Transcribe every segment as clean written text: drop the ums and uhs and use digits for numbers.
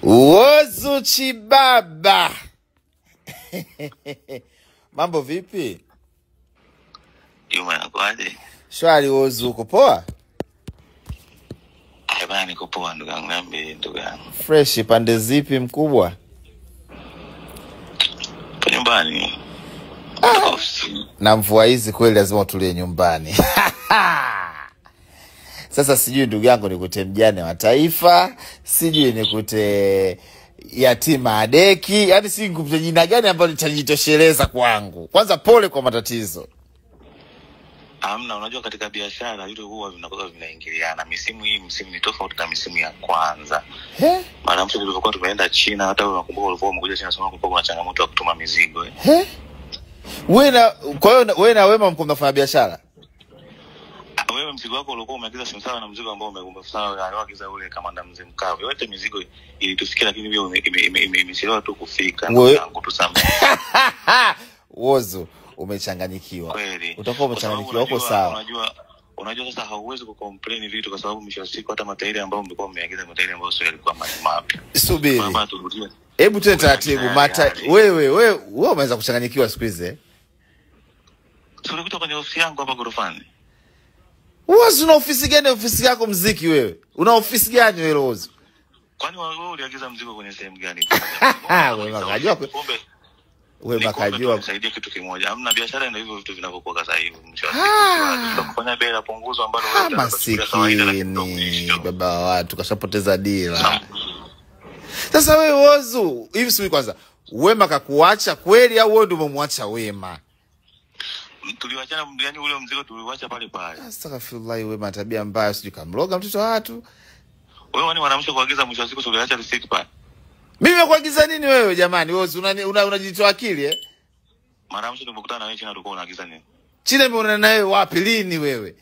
Wozu Chibaba. Mambo vipi? Yuma yakwaje? Shwari Wozu, uko poa? Bana niko poa ndugu yangu, niambie ndugu yangu. Fresh, pande zipi mkubwa? Kwa nyumbani. Na mvua hizi kweli lazima utulie nyumbani. Sasa sijui ndugu yangu nikute mjane wa taifa, sijui nikute yatima adeki, yani si nikute jina gani ambalo litajitosheleza kwangu. Kwanza pole kwa matatizo. Amna, unajua katika biashara vitu huwa vinakuwa vinaingiliana. Misimu hii ni tofauti na misimu ya kwanza. Mara mtu tulivyokuwa tumeenda China, hata unakumbuka ulivyokuwa umekuja China sema kulikuwa kuna changamoto ya kutuma mizigo. Wewe na Wema mko mnafanya biashara? Wewe mzigo wako ulikuwa umeagiza sawa na mzigo ambao umefanya aliagiza ule Kamanda Mzee Mkavu. Yote mizigo ilitufikia, lakini hiyo imechelewa tu kufika. Mungu tusamehe. Wozu, umechanganyikiwa. Utakuwa umechanganyikiwa huko sawa. Unajua sasa hauwezi kucomplain vitu kwa sababu mwisho wa siku hata matairi ambao mlikuwa mmeagiza matairi ambao sio yalikuwa mapya. Subiri. Hebu tuende taratibu. Wewe umeanza kuchanganyikiwa siku hizi. Tulikuta kwenye ofisi yangu hapa gorofani. Wozu, una ofisi gani? Ofisi yako mziki wewe. Una ofisi gani wewe Wozu? Kwani wewe uliagiza mzigo kwenye sehemu gani? Wewe unajua wewe makajua kusaidia kitu kimoja. Hamna biashara ndio hivyo vitu vinavyokuwa sasa hivi. Tunafanya bei ya punguzo ambalo wewe unataka kawaida. Baba wa watu kashapoteza dira. Sasa wewe Wozu, hivi sio kwanza Wema kakuacha kweli au wewe ndio umemwacha Wema? Tuliwachana, yani ule mzigo tuliuacha pale pale. Astaghfirullah, Wema tabia mbaya, sijui kamloga mtoto wa watu. Wewe wani wanamsha kuagiza mwisho wa siku tuliacha receipt pale. Mimi nakuagiza nini wewe jamani? Wewe unajitoa akili Mara mwisho tulipokutana na wewe China tulikuwa unaagiza nini? China umeona na wewe wapi lini wewe?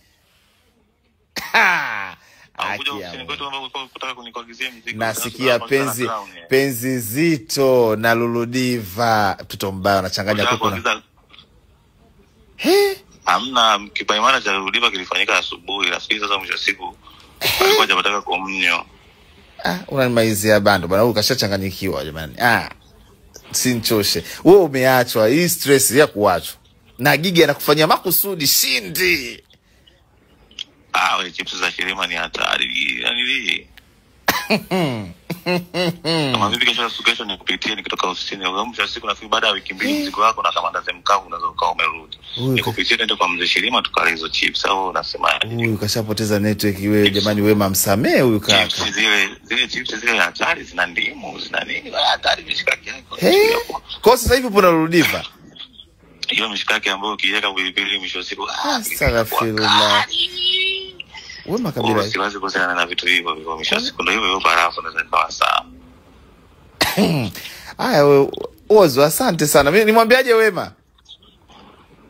Nasikia penzi zito na Luludiva, mtoto mbaya unachanganya kuko na. Hamna, kipaimara cha Luludiva kilifanyika asubuhi, nafikiri sasa mwisho wa siku alikuwa hajataka kumnyo. Unanimaizia bando bwana, ukashachanganyikiwa jamani. Sinchoshe. Wewe umeachwa, hii stress ya kuachwa. Na Gigi anakufanyia makusudi shindi. Wewe chips za Shirima ni hatari. Yaani hii. Kama vipi kesho nikupitie nikitoka ofisini. Ugamsha siku nafikiri baada ya wiki mbili mzigo wako na Kamanda Mzee Mkavu unaweza ukawa umerudi. Nikupitie ndio kwa Mzee Shirima tukale hizo chips au unasemaje? Huyu kashapoteza network wewe jamani, Wema msamee huyu kaka. Zile chips zile hatari zina ndimu, zina nini? Hatari mishikaki yako. Kwa sasa hivi kuna Luludiva. Hiyo mishikaki ambayo ukiweka pilipili mwisho siku astaghfirullah. Wema kabila. Siwezi kusema na vitu hivyo mwisho siku ndio hivyo barafu na zikawa sawa. Wewe Wozu, asante sana. Mimi nimwambiaje Wema?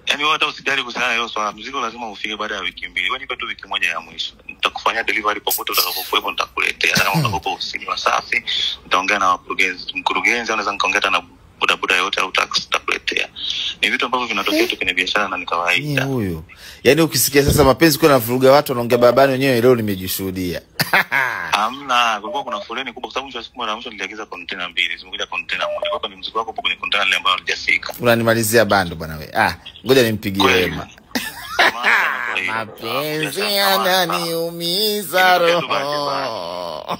Yaani wewe hata usijali kusema hiyo swala, mzigo lazima ufike baada ya wiki mbili. Wewe nipe tu wiki moja ya mwisho. Nitakufanyia delivery popote utakapokuwepo, nitakuletea. Na utakapokuwa ofisini Wasafi, nitaongea na mkurugenzi, anaweza nikaongea na bodaboda yote au taxi nitakuletea. Ni vitu ambavyo vinatokea tu kwenye biashara na ni kawaida. Huyo. Yaani ukisikia sasa mapenzi kwa navuruga watu wanaongea barabarani, wenyewe leo nimejishuhudia. Hamna, kulikuwa kuna foleni kubwa kwa sababu mwisho siku mara mwisho niliagiza container mbili, zimekuja container moja. Kwa hiyo ni mzigo wako kwenye container ile ambayo halijafika. Unanimalizia bando bwana wewe. Ngoja nimpigie Wema. Mapenzi yananiumiza roho.